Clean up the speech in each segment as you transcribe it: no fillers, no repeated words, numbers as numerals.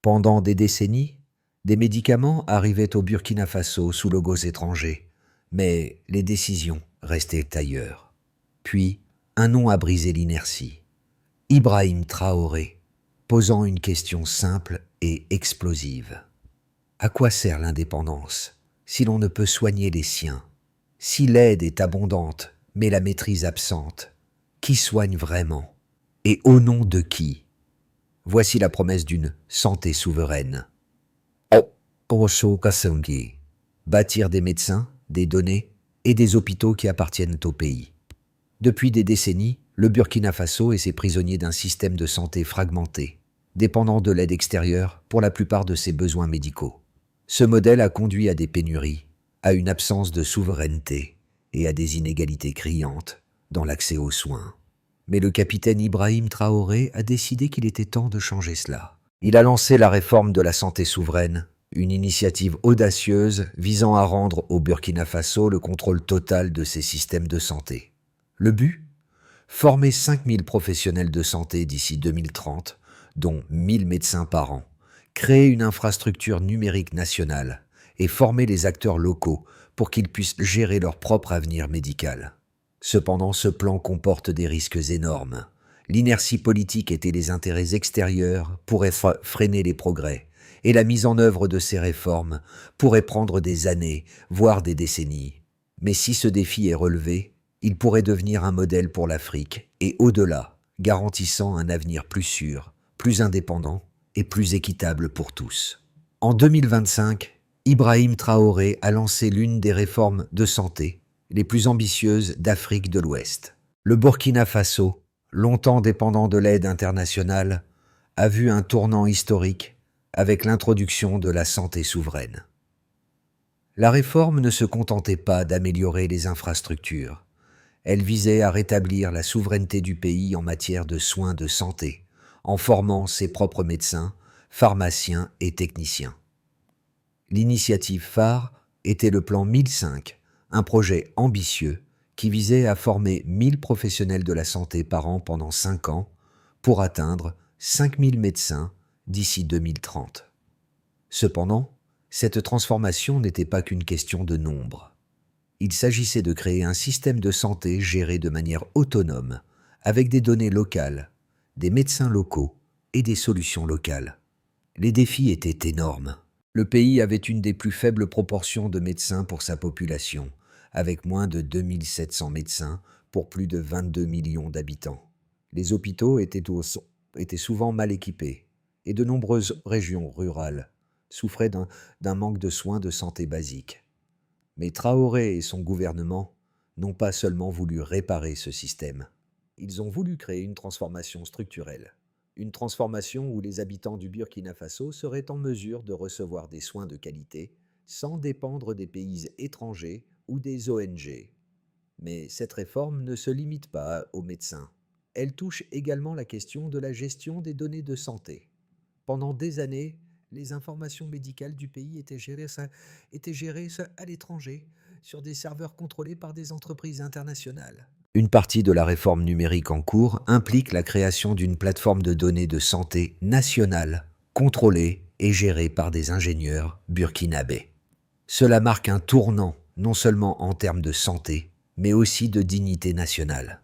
Pendant des décennies, des médicaments arrivaient au Burkina Faso sous logos étrangers, mais les décisions restaient ailleurs. Puis, un nom a brisé l'inertie. Ibrahim Traoré, posant une question simple et explosive. À quoi sert l'indépendance si l'on ne peut soigner les siens? Si l'aide est abondante, mais la maîtrise absente, qui soigne vraiment? Et au nom de qui? Voici la promesse d'une santé souveraine. Osho Kasongi. Bâtir des médecins, des données et des hôpitaux qui appartiennent au pays. Depuis des décennies, le Burkina Faso est ses prisonniers d'un système de santé fragmenté, dépendant de l'aide extérieure pour la plupart de ses besoins médicaux. Ce modèle a conduit à des pénuries, à une absence de souveraineté et à des inégalités criantes dans l'accès aux soins. Mais le capitaine Ibrahim Traoré a décidé qu'il était temps de changer cela. Il a lancé la réforme de la santé souveraine, une initiative audacieuse visant à rendre au Burkina Faso le contrôle total de ses systèmes de santé. Le but ? Former 5000 professionnels de santé d'ici 2030, dont 1000 médecins par an, créer une infrastructure numérique nationale et former les acteurs locaux pour qu'ils puissent gérer leur propre avenir médical. Cependant, ce plan comporte des risques énormes. L'inertie politique et les intérêts extérieurs pourraient freiner les progrès, et la mise en œuvre de ces réformes pourrait prendre des années, voire des décennies. Mais si ce défi est relevé, il pourrait devenir un modèle pour l'Afrique et au-delà, garantissant un avenir plus sûr, plus indépendant et plus équitable pour tous. En 2025, Ibrahim Traoré a lancé l'une des réformes de santé les plus ambitieuses d'Afrique de l'Ouest. Le Burkina Faso, longtemps dépendant de l'aide internationale, a vu un tournant historique avec l'introduction de la santé souveraine. La réforme ne se contentait pas d'améliorer les infrastructures. Elle visait à rétablir la souveraineté du pays en matière de soins de santé, en formant ses propres médecins, pharmaciens et techniciens. L'initiative phare était le plan 1005, un projet ambitieux qui visait à former 1000 professionnels de la santé par an pendant 5 ans pour atteindre 5000 médecins d'ici 2030. Cependant, cette transformation n'était pas qu'une question de nombre. Il s'agissait de créer un système de santé géré de manière autonome, avec des données locales, des médecins locaux et des solutions locales. Les défis étaient énormes. Le pays avait une des plus faibles proportions de médecins pour sa population, avec moins de 2700 médecins pour plus de 22 millions d'habitants. Les hôpitaux étaient souvent mal équipés, et de nombreuses régions rurales souffraient d'un manque de soins de santé basiques. Mais Traoré et son gouvernement n'ont pas seulement voulu réparer ce système. Ils ont voulu créer une transformation structurelle. Une transformation où les habitants du Burkina Faso seraient en mesure de recevoir des soins de qualité sans dépendre des pays étrangers ou des ONG. Mais cette réforme ne se limite pas aux médecins. Elle touche également la question de la gestion des données de santé. Pendant des années, les informations médicales du pays étaient gérées à l'étranger, sur des serveurs contrôlés par des entreprises internationales. Une partie de la réforme numérique en cours implique la création d'une plateforme de données de santé nationale, contrôlée et gérée par des ingénieurs burkinabés. Cela marque un tournant, non seulement en termes de santé, mais aussi de dignité nationale.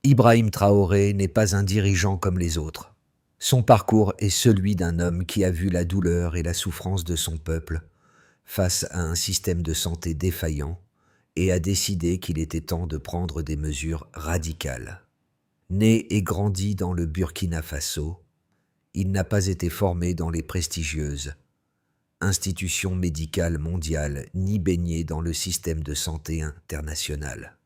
Ibrahim Traoré n'est pas un dirigeant comme les autres. Son parcours est celui d'un homme qui a vu la douleur et la souffrance de son peuple face à un système de santé défaillant et a décidé qu'il était temps de prendre des mesures radicales. Né et grandi dans le Burkina Faso, il n'a pas été formé dans les prestigieuses institutions médicales mondiales ni baigné dans le système de santé international.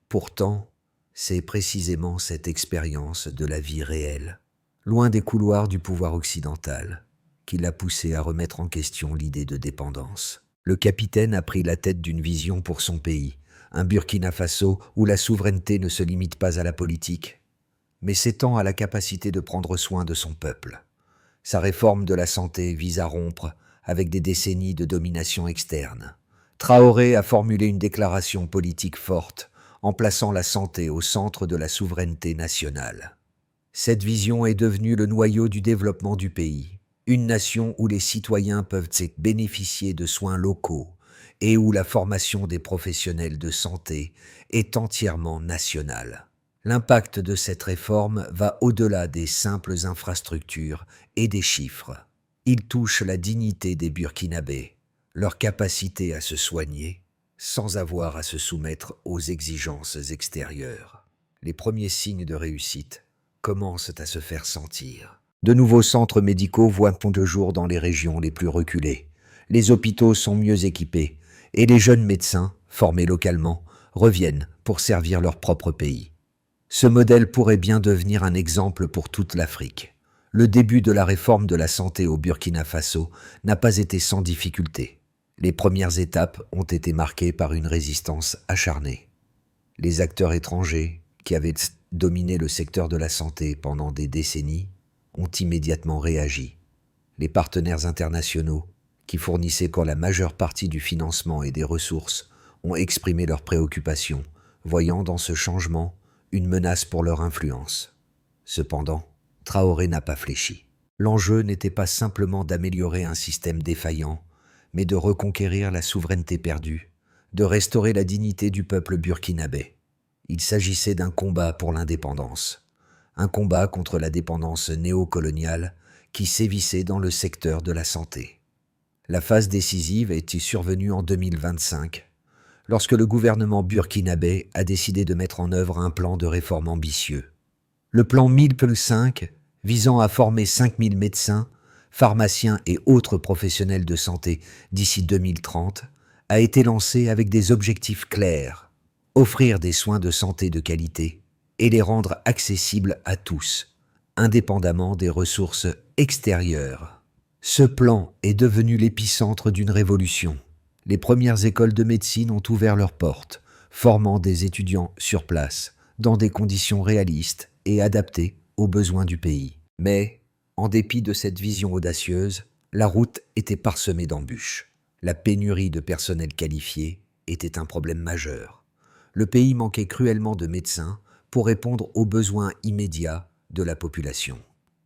Pourtant, c'est précisément cette expérience de la vie réelle, loin des couloirs du pouvoir occidental, qui l'a poussé à remettre en question l'idée de dépendance. Le capitaine a pris la tête d'une vision pour son pays, un Burkina Faso où la souveraineté ne se limite pas à la politique, mais s'étend à la capacité de prendre soin de son peuple. Sa réforme de la santé vise à rompre avec des décennies de domination externe. Traoré a formulé une déclaration politique forte en plaçant la santé au centre de la souveraineté nationale. Cette vision est devenue le noyau du développement du pays, Une nation où les citoyens peuvent bénéficier de soins locaux et où la formation des professionnels de santé est entièrement nationale. L'impact de cette réforme va au-delà des simples infrastructures et des chiffres. Il touche la dignité des Burkinabés, leur capacité à se soigner, sans avoir à se soumettre aux exigences extérieures. Les premiers signes de réussite commencent à se faire sentir. De nouveaux centres médicaux voient le jour dans les régions les plus reculées. Les hôpitaux sont mieux équipés et les jeunes médecins, formés localement, reviennent pour servir leur propre pays. Ce modèle pourrait bien devenir un exemple pour toute l'Afrique. Le début de la réforme de la santé au Burkina Faso n'a pas été sans difficulté. Les premières étapes ont été marquées par une résistance acharnée. Les acteurs étrangers, qui avaient dominé le secteur de la santé pendant des décennies, ont immédiatement réagi. Les partenaires internationaux, qui fournissaient encore la majeure partie du financement et des ressources, ont exprimé leurs préoccupations, voyant dans ce changement une menace pour leur influence. Cependant, Traoré n'a pas fléchi. L'enjeu n'était pas simplement d'améliorer un système défaillant, mais de reconquérir la souveraineté perdue, de restaurer la dignité du peuple burkinabé. Il s'agissait d'un combat pour l'indépendance, un combat contre la dépendance néocoloniale qui sévissait dans le secteur de la santé. La phase décisive était survenue en 2025, lorsque le gouvernement burkinabé a décidé de mettre en œuvre un plan de réforme ambitieux. Le plan 1000+5, visant à former 5000 médecins, pharmaciens et autres professionnels de santé d'ici 2030, a été lancé avec des objectifs clairs: offrir des soins de santé de qualité et les rendre accessibles à tous, indépendamment des ressources extérieures. Ce plan est devenu l'épicentre d'une révolution. Les premières écoles de médecine ont ouvert leurs portes, formant des étudiants sur place, dans des conditions réalistes et adaptées aux besoins du pays. Mais, en dépit de cette vision audacieuse, la route était parsemée d'embûches. La pénurie de personnel qualifié était un problème majeur. Le pays manquait cruellement de médecins pour répondre aux besoins immédiats de la population.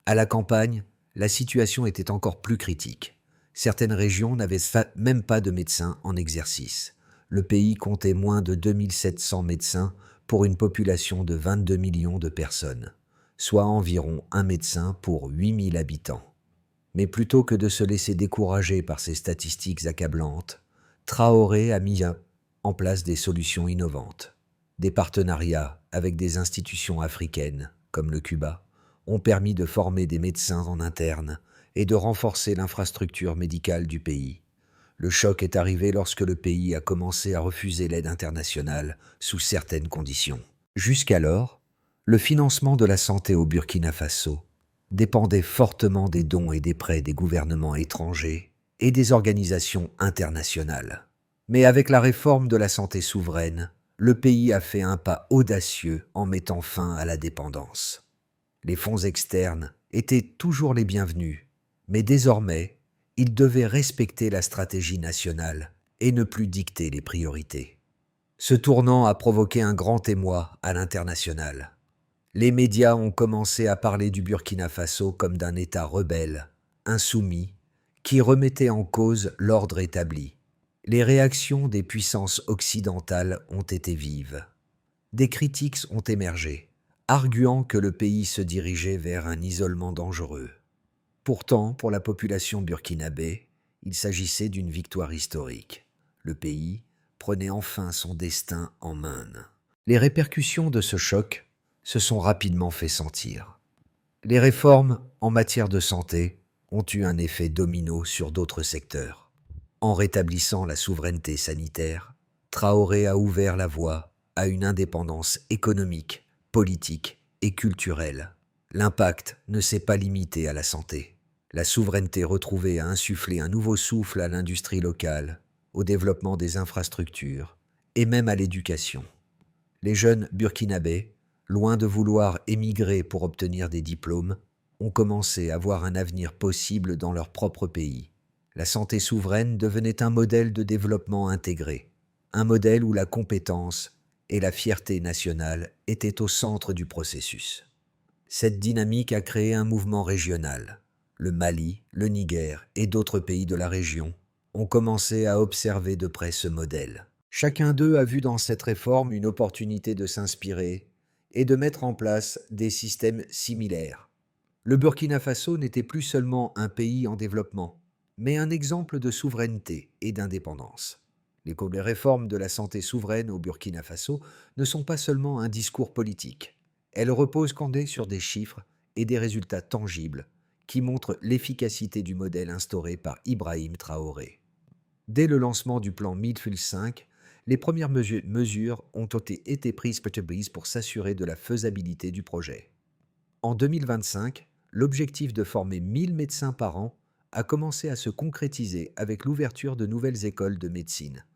À la campagne, la situation était encore plus critique. Certaines régions n'avaient même pas de médecins en exercice. Le pays comptait moins de 2700 médecins pour une population de 22 millions de personnes, soit environ un médecin pour 8000 habitants. Mais plutôt que de se laisser décourager par ces statistiques accablantes, Traoré a mis en place des solutions innovantes. Des partenariats avec des institutions africaines, comme le Cuba, ont permis de former des médecins en interne et de renforcer l'infrastructure médicale du pays. Le choc est arrivé lorsque le pays a commencé à refuser l'aide internationale sous certaines conditions. Jusqu'alors, le financement de la santé au Burkina Faso dépendait fortement des dons et des prêts des gouvernements étrangers et des organisations internationales. Mais avec la réforme de la santé souveraine, le pays a fait un pas audacieux en mettant fin à la dépendance. Les fonds externes étaient toujours les bienvenus, mais désormais, ils devaient respecter la stratégie nationale et ne plus dicter les priorités. Ce tournant a provoqué un grand émoi à l'international. Les médias ont commencé à parler du Burkina Faso comme d'un État rebelle, insoumis, qui remettait en cause l'ordre établi. Les réactions des puissances occidentales ont été vives. Des critiques ont émergé, arguant que le pays se dirigeait vers un isolement dangereux. Pourtant, pour la population burkinabé, il s'agissait d'une victoire historique. Le pays prenait enfin son destin en main. Les répercussions de ce choc se sont rapidement fait sentir. Les réformes en matière de santé ont eu un effet domino sur d'autres secteurs. En rétablissant la souveraineté sanitaire, Traoré a ouvert la voie à une indépendance économique, politique et culturelle. L'impact ne s'est pas limité à la santé. La souveraineté retrouvée a insufflé un nouveau souffle à l'industrie locale, au développement des infrastructures et même à l'éducation. Les jeunes burkinabés, loin de vouloir émigrer pour obtenir des diplômes, ont commencé à voir un avenir possible dans leur propre pays. La santé souveraine devenait un modèle de développement intégré, un modèle où la compétence et la fierté nationale étaient au centre du processus. Cette dynamique a créé un mouvement régional, Le Mali, le Niger et d'autres pays de la région ont commencé à observer de près ce modèle. Chacun d'eux a vu dans cette réforme une opportunité de s'inspirer et de mettre en place des systèmes similaires. Le Burkina Faso n'était plus seulement un pays en développement, mais un exemple de souveraineté et d'indépendance. Les réformes de la santé souveraine au Burkina Faso ne sont pas seulement un discours politique. Elles reposent sur des chiffres et des résultats tangibles qui montrent l'efficacité du modèle instauré par Ibrahim Traoré. Dès le lancement du plan Midfield 5, les premières mesures ont été prises pour s'assurer de la faisabilité du projet. En 2025, l'objectif de former 1000 médecins par an a commencé à se concrétiser avec l'ouverture de nouvelles écoles de médecine,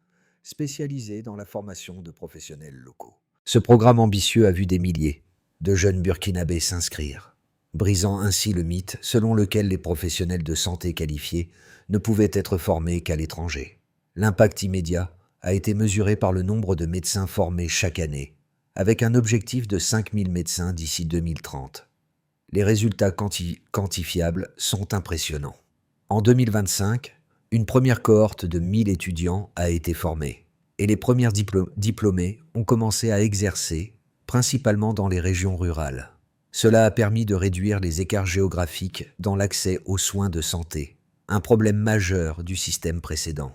spécialisées dans la formation de professionnels locaux. Ce programme ambitieux a vu des milliers de jeunes burkinabés s'inscrire, brisant ainsi le mythe selon lequel les professionnels de santé qualifiés ne pouvaient être formés qu'à l'étranger. L'impact immédiat a été mesuré par le nombre de médecins formés chaque année, avec un objectif de 5000 médecins d'ici 2030. Les résultats quantifiables sont impressionnants. En 2025, une première cohorte de 1000 étudiants a été formée, et les premiers diplômés ont commencé à exercer, principalement dans les régions rurales. Cela a permis de réduire les écarts géographiques dans l'accès aux soins de santé, un problème majeur du système précédent.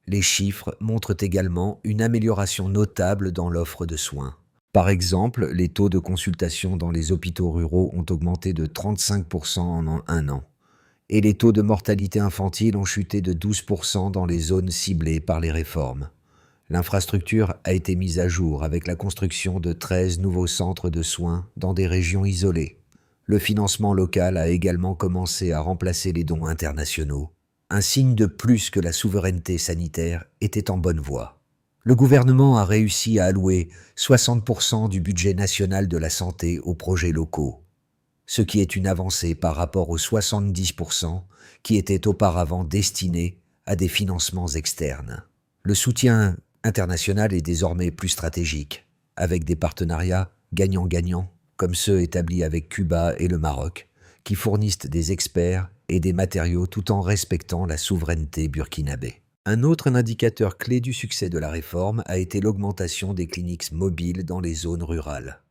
Les chiffres montrent également une amélioration notable dans l'offre de soins. Par exemple, les taux de consultation dans les hôpitaux ruraux ont augmenté de 35% en un an, et les taux de mortalité infantile ont chuté de 12% dans les zones ciblées par les réformes. L'infrastructure a été mise à jour avec la construction de 13 nouveaux centres de soins dans des régions isolées. Le financement local a également commencé à remplacer les dons internationaux, un signe de plus que la souveraineté sanitaire était en bonne voie. Le gouvernement a réussi à allouer 60% du budget national de la santé aux projets locaux, ce qui est une avancée par rapport aux 70% qui étaient auparavant destinés à des financements externes. Le soutien international est désormais plus stratégique, avec des partenariats gagnant-gagnant, comme ceux établis avec Cuba et le Maroc, qui fournissent des experts et des matériaux tout en respectant la souveraineté burkinabé. Un autre indicateur clé du succès de la réforme a été l'augmentation des cliniques mobiles dans les zones rurales.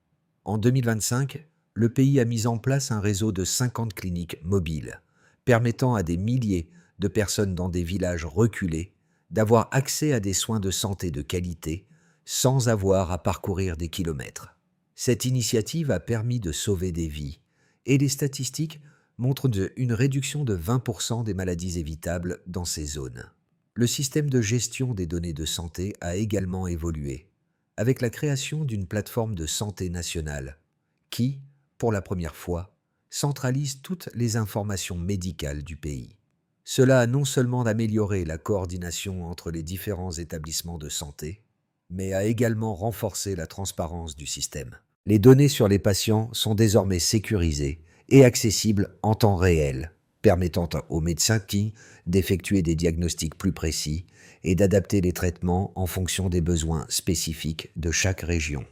En 2025, le pays a mis en place un réseau de 50 cliniques mobiles, permettant à des milliers de personnes dans des villages reculés d'avoir accès à des soins de santé de qualité sans avoir à parcourir des kilomètres. Cette initiative a permis de sauver des vies et les statistiques montrent une réduction de 20% des maladies évitables dans ces zones. Le système de gestion des données de santé a également évolué, avec la création d'une plateforme de santé nationale qui, pour la première fois, centralise toutes les informations médicales du pays. Cela a non seulement amélioré la coordination entre les différents établissements de santé, mais a également renforcé la transparence du système. Les données sur les patients sont désormais sécurisées et accessibles en temps réel, permettant aux médecins d'effectuer des diagnostics plus précis et d'adapter les traitements en fonction des besoins spécifiques de chaque région.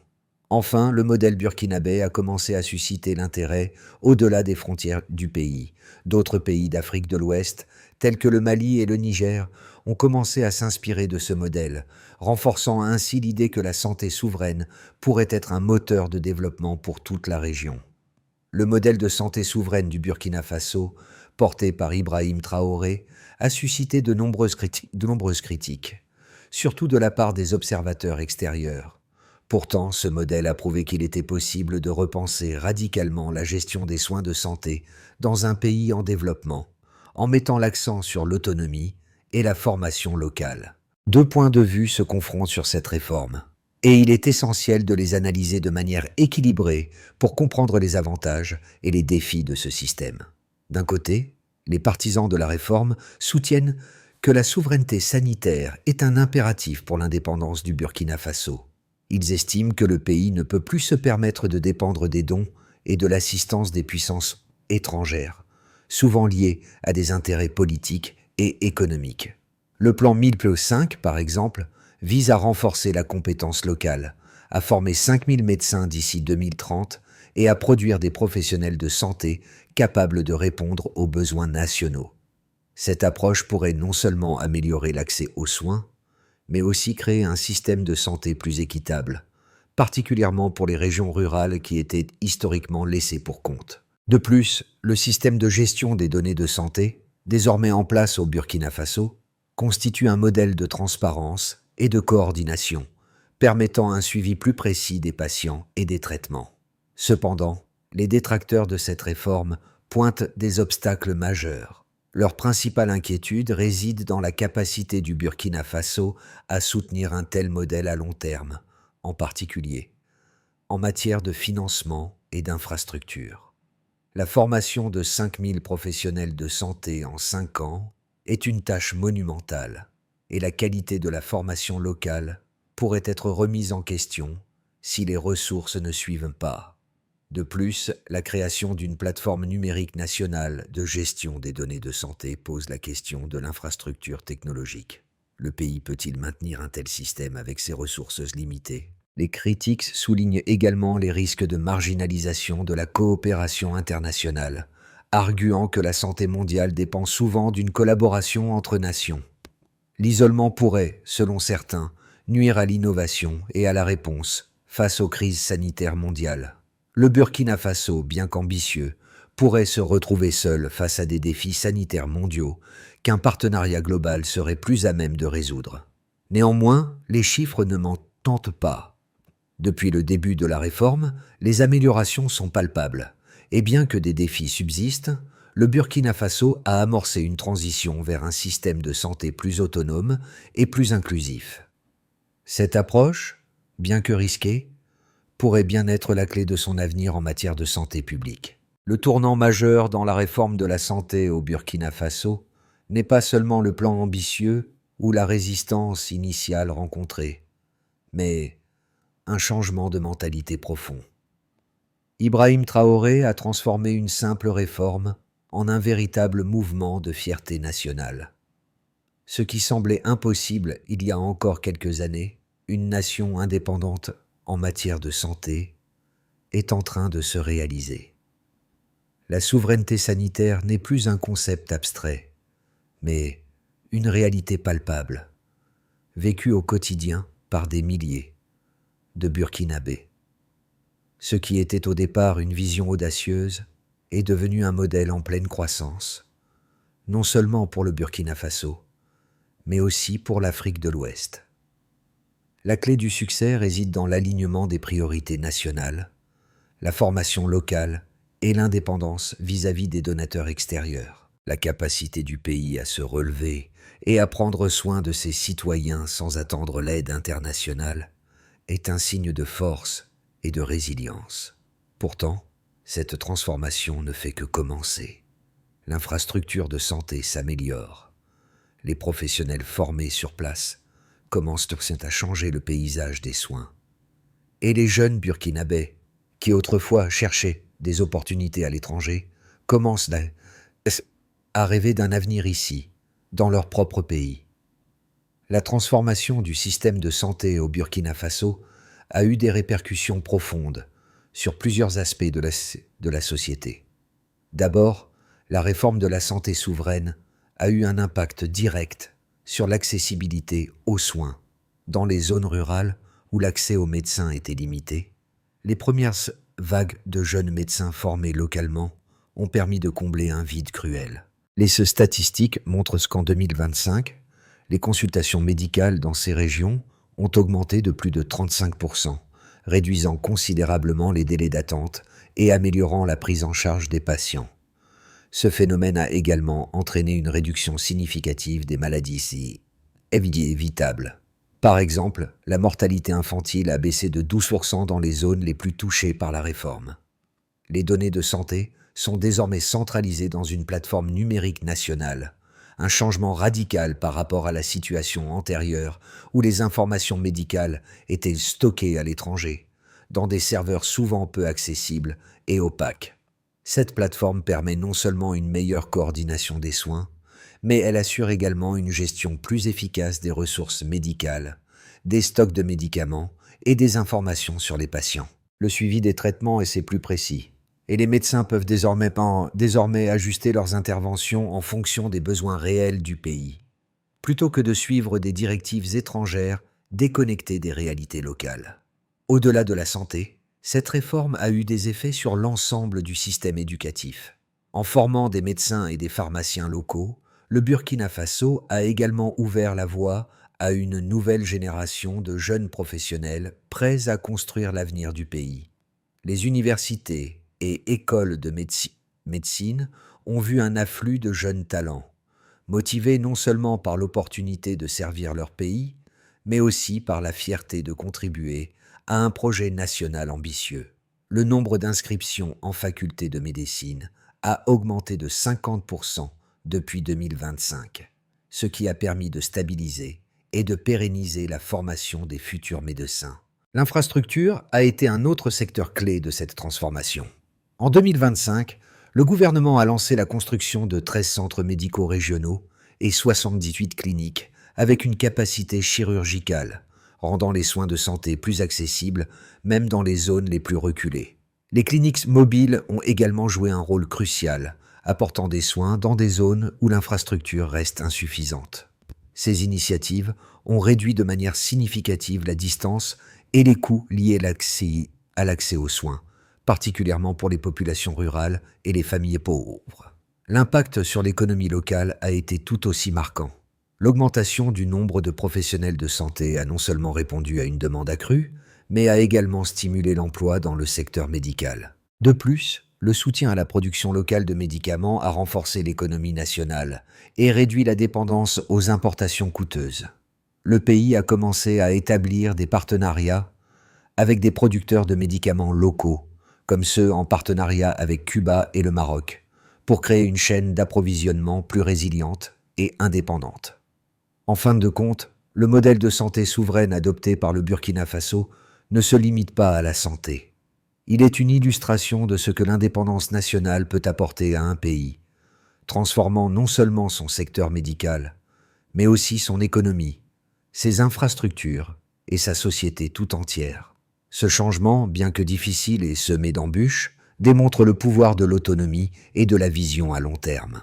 Enfin, le modèle burkinabé a commencé à susciter l'intérêt au-delà des frontières du pays. D'autres pays d'Afrique de l'Ouest, tels que le Mali et le Niger, ont commencé à s'inspirer de ce modèle, renforçant ainsi l'idée que la santé souveraine pourrait être un moteur de développement pour toute la région. Le modèle de santé souveraine du Burkina Faso, porté par Ibrahim Traoré, a suscité de nombreuses critiques, surtout de la part des observateurs extérieurs. Pourtant, ce modèle a prouvé qu'il était possible de repenser radicalement la gestion des soins de santé dans un pays en développement, en mettant l'accent sur l'autonomie et la formation locale. Deux points de vue se confrontent sur cette réforme, et il est essentiel de les analyser de manière équilibrée pour comprendre les avantages et les défis de ce système. D'un côté, les partisans de la réforme soutiennent que la souveraineté sanitaire est un impératif pour l'indépendance du Burkina Faso. Ils estiment que le pays ne peut plus se permettre de dépendre des dons et de l'assistance des puissances étrangères, souvent liées à des intérêts politiques et économiques. Le plan 1000+5, par exemple, vise à renforcer la compétence locale, à former 5000 médecins d'ici 2030 et à produire des professionnels de santé capable de répondre aux besoins nationaux. Cette approche pourrait non seulement améliorer l'accès aux soins, mais aussi créer un système de santé plus équitable, particulièrement pour les régions rurales qui étaient historiquement laissées pour compte. De plus, le système de gestion des données de santé, désormais en place au Burkina Faso, constitue un modèle de transparence et de coordination, permettant un suivi plus précis des patients et des traitements. Cependant, les détracteurs de cette réforme pointent des obstacles majeurs. Leur principale inquiétude réside dans la capacité du Burkina Faso à soutenir un tel modèle à long terme, en particulier en matière de financement et d'infrastructure. La formation de 5000 professionnels de santé en 5 ans est une tâche monumentale, et la qualité de la formation locale pourrait être remise en question si les ressources ne suivent pas. De plus, la création d'une plateforme numérique nationale de gestion des données de santé pose la question de l'infrastructure technologique. Le pays peut-il maintenir un tel système avec ses ressources limitées? Les critiques soulignent également les risques de marginalisation de la coopération internationale, arguant que la santé mondiale dépend souvent d'une collaboration entre nations. L'isolement pourrait, selon certains, nuire à l'innovation et à la réponse face aux crises sanitaires mondiales. Le Burkina Faso, bien qu'ambitieux, pourrait se retrouver seul face à des défis sanitaires mondiaux qu'un partenariat global serait plus à même de résoudre. Néanmoins, les chiffres ne mentent pas. Depuis le début de la réforme, les améliorations sont palpables, et bien que des défis subsistent, le Burkina Faso a amorcé une transition vers un système de santé plus autonome et plus inclusif. Cette approche, bien que risquée, pourrait bien être la clé de son avenir en matière de santé publique. Le tournant majeur dans la réforme de la santé au Burkina Faso n'est pas seulement le plan ambitieux ou la résistance initiale rencontrée, mais un changement de mentalité profond. Ibrahim Traoré a transformé une simple réforme en un véritable mouvement de fierté nationale. Ce qui semblait impossible il y a encore quelques années, une nation indépendante en matière de santé, est en train de se réaliser. La souveraineté sanitaire n'est plus un concept abstrait, mais une réalité palpable, vécue au quotidien par des milliers de Burkinabés. Ce qui était au départ une vision audacieuse est devenu un modèle en pleine croissance, non seulement pour le Burkina Faso, mais aussi pour l'Afrique de l'Ouest. La clé du succès réside dans l'alignement des priorités nationales, la formation locale et l'indépendance vis-à-vis des donateurs extérieurs. La capacité du pays à se relever et à prendre soin de ses citoyens sans attendre l'aide internationale est un signe de force et de résilience. Pourtant, cette transformation ne fait que commencer. L'infrastructure de santé s'améliore. Les professionnels formés sur place commencent à changer le paysage des soins. Et les jeunes Burkinabés, qui autrefois cherchaient des opportunités à l'étranger, commencent à rêver d'un avenir ici, dans leur propre pays. La transformation du système de santé au Burkina Faso a eu des répercussions profondes sur plusieurs aspects de la société. D'abord, la réforme de la santé souveraine a eu un impact direct sur l'accessibilité aux soins. Dans les zones rurales où l'accès aux médecins était limité, les premières vagues de jeunes médecins formés localement ont permis de combler un vide cruel. Les statistiques montrent qu'en 2025, les consultations médicales dans ces régions ont augmenté de plus de 35%, réduisant considérablement les délais d'attente et améliorant la prise en charge des patients. Ce phénomène a également entraîné une réduction significative des maladies évitables. Par exemple, la mortalité infantile a baissé de 12% dans les zones les plus touchées par la réforme. Les données de santé sont désormais centralisées dans une plateforme numérique nationale, un changement radical par rapport à la situation antérieure où les informations médicales étaient stockées à l'étranger, dans des serveurs souvent peu accessibles et opaques. Cette plateforme permet non seulement une meilleure coordination des soins, mais elle assure également une gestion plus efficace des ressources médicales, des stocks de médicaments et des informations sur les patients. Le suivi des traitements est plus précis, et les médecins peuvent désormais ajuster leurs interventions en fonction des besoins réels du pays, plutôt que de suivre des directives étrangères déconnectées des réalités locales. Au-delà de la santé, cette réforme a eu des effets sur l'ensemble du système éducatif. En formant des médecins et des pharmaciens locaux, le Burkina Faso a également ouvert la voie à une nouvelle génération de jeunes professionnels prêts à construire l'avenir du pays. Les universités et écoles de médecine ont vu un afflux de jeunes talents, motivés non seulement par l'opportunité de servir leur pays, mais aussi par la fierté de contribuer à un projet national ambitieux. Le nombre d'inscriptions en faculté de médecine a augmenté de 50% depuis 2025, ce qui a permis de stabiliser et de pérenniser la formation des futurs médecins. L'infrastructure a été un autre secteur clé de cette transformation. En 2025, le gouvernement a lancé la construction de 13 centres médicaux régionaux et 78 cliniques avec une capacité chirurgicale, rendant les soins de santé plus accessibles même dans les zones les plus reculées. Les cliniques mobiles ont également joué un rôle crucial, apportant des soins dans des zones où l'infrastructure reste insuffisante. Ces initiatives ont réduit de manière significative la distance et les coûts liés à l'accès aux soins, particulièrement pour les populations rurales et les familles pauvres. L'impact sur l'économie locale a été tout aussi marquant. L'augmentation du nombre de professionnels de santé a non seulement répondu à une demande accrue, mais a également stimulé l'emploi dans le secteur médical. De plus, le soutien à la production locale de médicaments a renforcé l'économie nationale et réduit la dépendance aux importations coûteuses. Le pays a commencé à établir des partenariats avec des producteurs de médicaments locaux, comme ceux en partenariat avec Cuba et le Maroc, pour créer une chaîne d'approvisionnement plus résiliente et indépendante. En fin de compte, le modèle de santé souveraine adopté par le Burkina Faso ne se limite pas à la santé. Il est une illustration de ce que l'indépendance nationale peut apporter à un pays, transformant non seulement son secteur médical, mais aussi son économie, ses infrastructures et sa société tout entière. Ce changement, bien que difficile et semé d'embûches, démontre le pouvoir de l'autonomie et de la vision à long terme.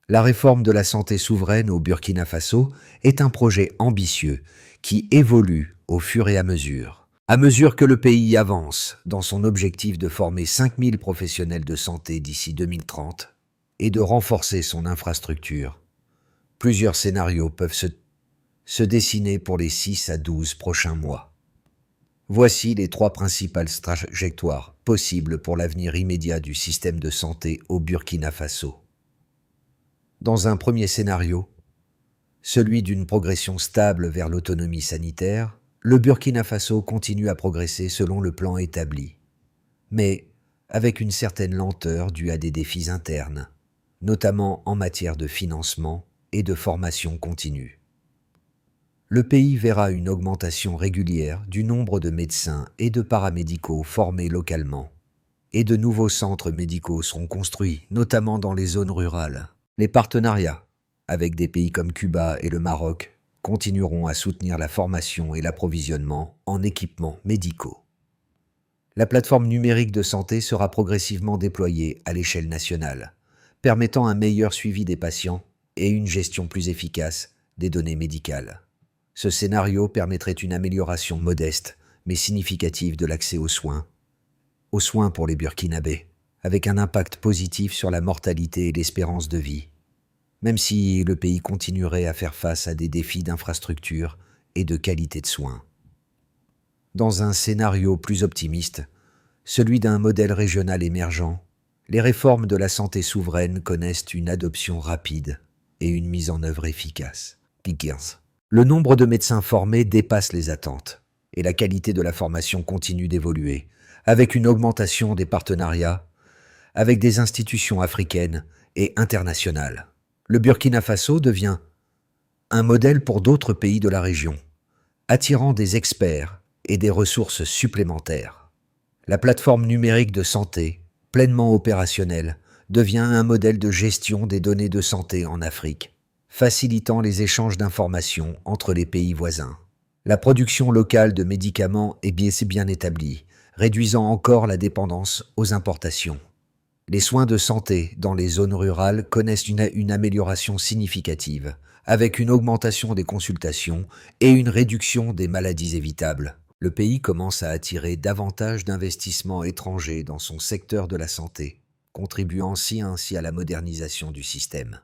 La réforme de la santé souveraine au Burkina Faso est un projet ambitieux qui évolue au fur et à mesure. À mesure que le pays avance dans son objectif de former 5000 professionnels de santé d'ici 2030 et de renforcer son infrastructure, plusieurs scénarios peuvent se dessiner pour les 6 à 12 prochains mois. Voici les 3 principales trajectoires possibles pour l'avenir immédiat du système de santé au Burkina Faso. Dans un premier scénario, celui d'une progression stable vers l'autonomie sanitaire, le Burkina Faso continue à progresser selon le plan établi, mais avec une certaine lenteur due à des défis internes, notamment en matière de financement et de formation continue. Le pays verra une augmentation régulière du nombre de médecins et de paramédicaux formés localement, et de nouveaux centres médicaux seront construits, notamment dans les zones rurales. Les partenariats avec des pays comme Cuba et le Maroc continueront à soutenir la formation et l'approvisionnement en équipements médicaux. La plateforme numérique de santé sera progressivement déployée à l'échelle nationale, permettant un meilleur suivi des patients et une gestion plus efficace des données médicales. Ce scénario permettrait une amélioration modeste mais significative de l'accès aux soins pour les Burkinabés, avec un impact positif sur la mortalité et l'espérance de vie, même si le pays continuerait à faire face à des défis d'infrastructure et de qualité de soins. Dans un scénario plus optimiste, celui d'un modèle régional émergent, les réformes de la santé souveraine connaissent une adoption rapide et une mise en œuvre efficace. Le nombre de médecins formés dépasse les attentes et la qualité de la formation continue d'évoluer, avec une augmentation des partenariats avec des institutions africaines et internationales. Le Burkina Faso devient un modèle pour d'autres pays de la région, attirant des experts et des ressources supplémentaires. La plateforme numérique de santé, pleinement opérationnelle, devient un modèle de gestion des données de santé en Afrique, facilitant les échanges d'informations entre les pays voisins. La production locale de médicaments est bien établie, réduisant encore la dépendance aux importations. Les soins de santé dans les zones rurales connaissent une amélioration significative, avec une augmentation des consultations et une réduction des maladies évitables. Le pays commence à attirer davantage d'investissements étrangers dans son secteur de la santé, contribuant ainsi à la modernisation du système.